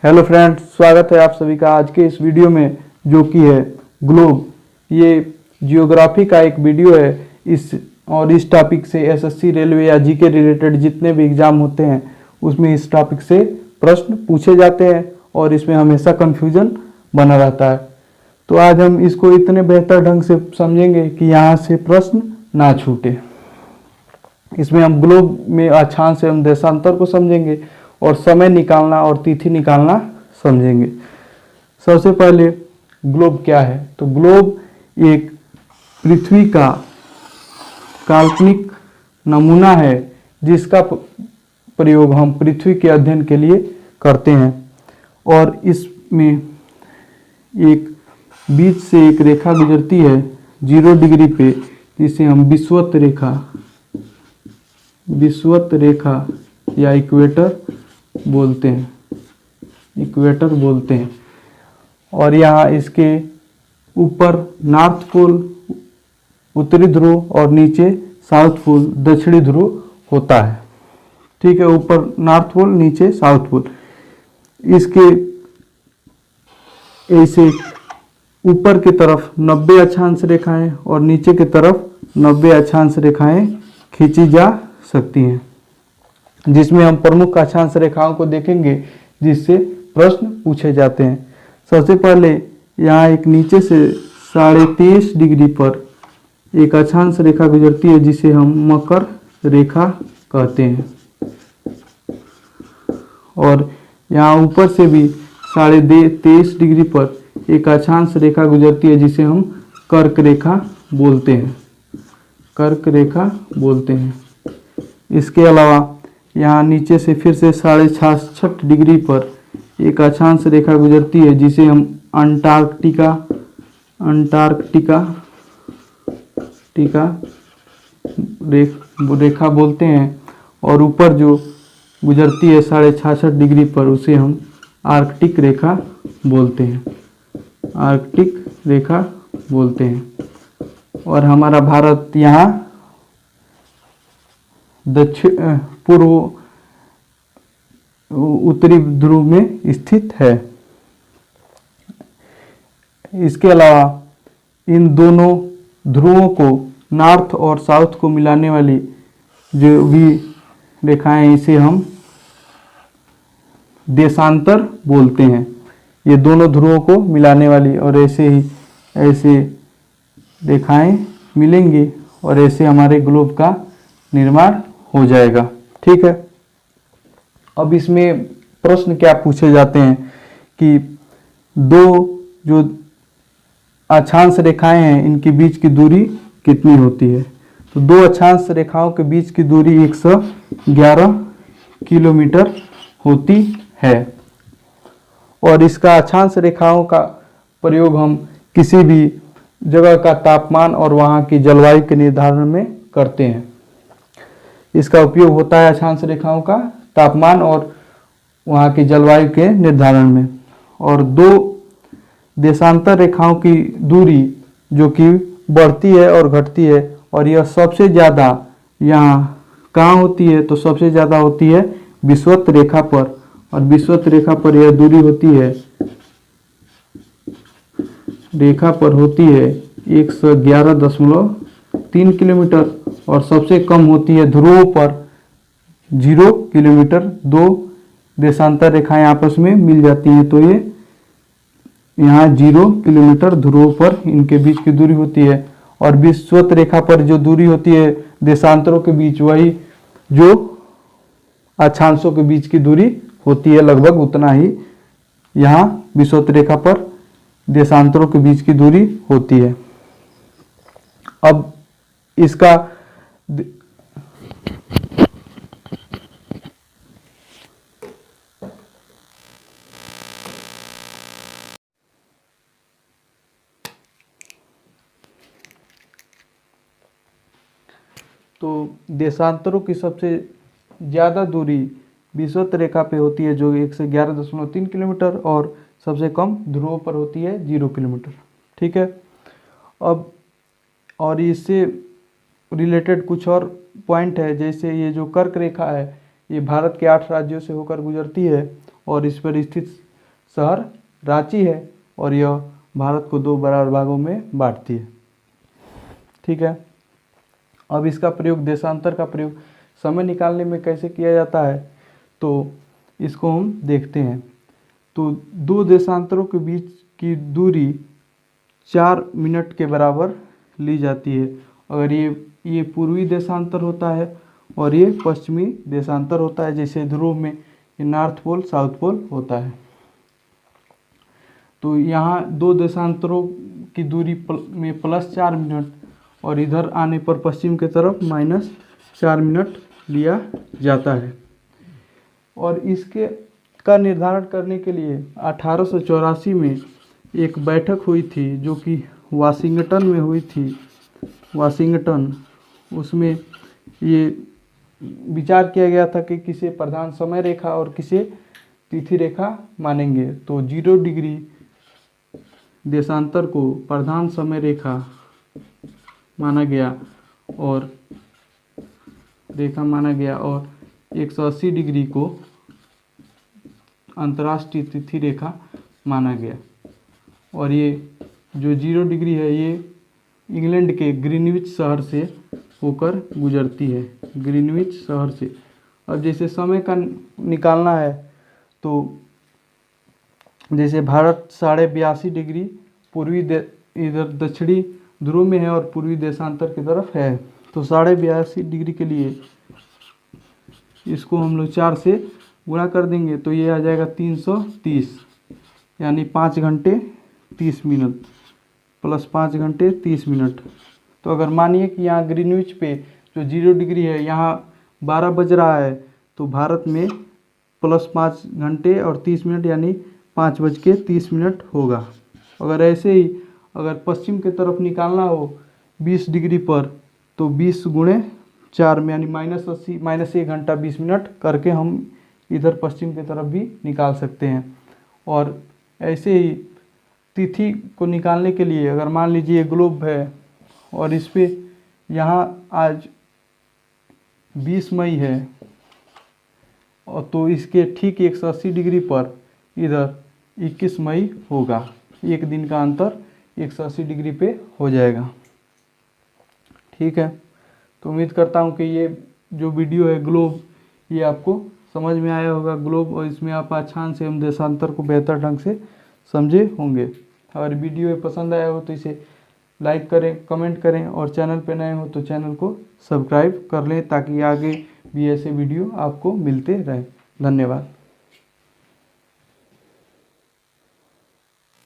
Hello friends, स्वागत है आप सभी का आज के इस वीडियो में, जो कि है ग्लोब। ये जियोग्राफी का एक वीडियो है। इस टॉपिक से एसएससी, रेलवे या जीके रिलेटेड जितने भी एग्जाम होते हैं उसमें इस टॉपिक से प्रश्न पूछे जाते हैं और इसमें हमेशा कन्फ्यूजन बना रहता है। तो आज हम इसको इतने बेहतर ढंग से समझेंगे कि यहाँ से प्रश्न ना छूटे। इसमें हम ग्लोब में अक्षांश एवं देशांतर को समझेंगे और समय निकालना और तिथि निकालना समझेंगे। सबसे पहले ग्लोब क्या है? तो ग्लोब एक पृथ्वी का काल्पनिक नमूना है जिसका प्रयोग हम पृथ्वी के अध्ययन के लिए करते हैं। और इसमें एक बीच से एक रेखा गुजरती है 0 डिग्री पे, जिसे हम विषुवत रेखा या इक्वेटर बोलते हैं। और यहाँ इसके ऊपर नॉर्थ पोल उत्तरी ध्रुव और नीचे साउथ पोल दक्षिणी ध्रुव होता है। ठीक है, ऊपर नॉर्थ पोल, नीचे साउथ पोल। इसके ऐसे ऊपर की तरफ 90 अक्षांश रेखाएं और नीचे की तरफ 90 अक्षांश रेखाएं खींची जा सकती हैं, जिसमें हम प्रमुख अक्षांश रेखाओं को देखेंगे जिससे प्रश्न पूछे जाते हैं। सबसे पहले यहाँ एक नीचे से 23.5 डिग्री पर एक अक्षांश रेखा गुजरती है जिसे हम मकर रेखा कहते हैं। और यहाँ ऊपर से भी 23.5 डिग्री पर एक अक्षांश रेखा गुजरती है जिसे हम कर्क रेखा बोलते हैं। इसके अलावा यहाँ नीचे से फिर से 66.5 डिग्री पर एक अक्षांश रेखा गुजरती है जिसे हम अंटार्कटिका रेखा बोलते हैं। और ऊपर जो गुजरती है 66.5 डिग्री पर उसे हम आर्कटिक रेखा बोलते हैं। और हमारा भारत यहाँ उत्तरी ध्रुव में स्थित है। इसके अलावा इन दोनों ध्रुवों को, नॉर्थ और साउथ को मिलाने वाली जो भी रेखाएं, इसे हम देशांतर बोलते हैं। ये दोनों ध्रुवों को मिलाने वाली, और ऐसे रेखाएं मिलेंगी और ऐसे हमारे ग्लोब का निर्माण हो जाएगा। ठीक है, अब इसमें प्रश्न क्या पूछे जाते हैं कि दो जो अक्षांश रेखाएं हैं इनके बीच की दूरी कितनी होती है? तो दो अक्षांश रेखाओं के बीच की दूरी 111 किलोमीटर होती है। और इसका अक्षांश रेखाओं का प्रयोग हम किसी भी जगह का तापमान और वहाँ की जलवायु के निर्धारण में करते हैं। इसका उपयोग होता है अक्षांश रेखाओं का तापमान और वहाँ की जलवायु के निर्धारण में। और दो देशांतर रेखाओं की दूरी जो कि बढ़ती है और घटती है, और यह सबसे ज़्यादा यहाँ कहाँ होती है? तो सबसे ज़्यादा होती है विषुवत रेखा पर। और विषुवत रेखा पर यह दूरी होती है 111.3 किलोमीटर। और सबसे कम होती है ध्रुवों पर 0 किलोमीटर। दो देशांतर रेखाएं आपस में मिल जाती हैं तो ये यहाँ 0 किलोमीटर ध्रुवों पर इनके बीच की दूरी होती है। और विषुवत रेखा पर जो दूरी होती है देशांतरों के बीच, वही जो अक्षांशों के बीच की दूरी होती है, लगभग उतना ही यहाँ विषुवत रेखा पर देशांतरों के बीच की दूरी होती है। अब इसका तो देशांतरों की सबसे ज़्यादा दूरी विषुवत रेखा पे होती है जो 111.3 किलोमीटर, और सबसे कम ध्रुवों पर होती है 0 किलोमीटर। ठीक है, अब और इससे रिलेटेड कुछ और पॉइंट है, जैसे ये जो कर्क रेखा है ये भारत के 8 राज्यों से होकर गुजरती है और इस पर स्थित शहर रांची है और यह भारत को 2 बराबर भागों में बांटती है। ठीक है, अब इसका प्रयोग देशांतर का प्रयोग समय निकालने में कैसे किया जाता है तो इसको हम देखते हैं। तो 2 देशांतरों के बीच की दूरी 4 मिनट के बराबर ली जाती है। अगर ये पूर्वी देशांतर होता है और ये पश्चिमी देशांतर होता है, जैसे ध्रुव में ये नॉर्थ पोल साउथ पोल होता है। तो यहाँ 2 देशांतरों की दूरी में +4 मिनट और इधर आने पर पश्चिम की तरफ -4 मिनट लिया जाता है। और इसके का निर्धारण करने के लिए 1884 में एक बैठक हुई थी जो कि वाशिंगटन में हुई थी, वाशिंगटन। उसमें ये विचार किया गया था कि किसे प्रधान समय रेखा और किसे तिथि रेखा मानेंगे। तो 0 डिग्री देशांतर को प्रधान समय रेखा माना गया और 180 डिग्री को अंतर्राष्ट्रीय तिथि रेखा माना गया। और ये जो 0 डिग्री है ये इंग्लैंड के ग्रीनविच शहर से होकर गुजरती है, ग्रीनविच शहर से। अब जैसे समय का निकालना है तो जैसे भारत 82.5 डिग्री पूर्वी इधर दक्षिणी ध्रुव में है और पूर्वी देशांतर की तरफ है, तो 82.5 डिग्री के लिए इसको हम लोग 4 से गुणा कर देंगे तो ये आ जाएगा 330, यानी 5 घंटे 30 मिनट प्लस 5 घंटे 30 मिनट। तो अगर मानिए कि यहाँ ग्रीनविच पे जो 0 डिग्री है यहाँ 12 बज रहा है तो भारत में +5 घंटे और 30 मिनट यानी 5:30 होगा। अगर ऐसे ही अगर पश्चिम की तरफ निकालना हो 20 डिग्री पर तो 20 गुणे 4 में यानी -80 -1 घंटा 20 मिनट करके हम इधर पश्चिम की तरफ भी निकाल सकते हैं। और ऐसे ही तिथि को निकालने के लिए अगर मान लीजिए ग्लोब है और इस पे यहाँ आज 20 मई है और तो इसके ठीक 180 डिग्री पर इधर 21 मई होगा। एक दिन का अंतर 180 डिग्री पे हो जाएगा। ठीक है, तो उम्मीद करता हूँ कि ये जो वीडियो है ग्लोब ये आपको समझ में आया होगा ग्लोब, और इसमें आप आसान से हम देशांतर को बेहतर ढंग से समझे होंगे। अगर वीडियो ये पसंद आया हो तो इसे लाइक करें, कमेंट करें और चैनल पे नए हो तो चैनल को सब्सक्राइब कर लें ताकि आगे भी ऐसे वीडियो आपको मिलते रहें। धन्यवाद।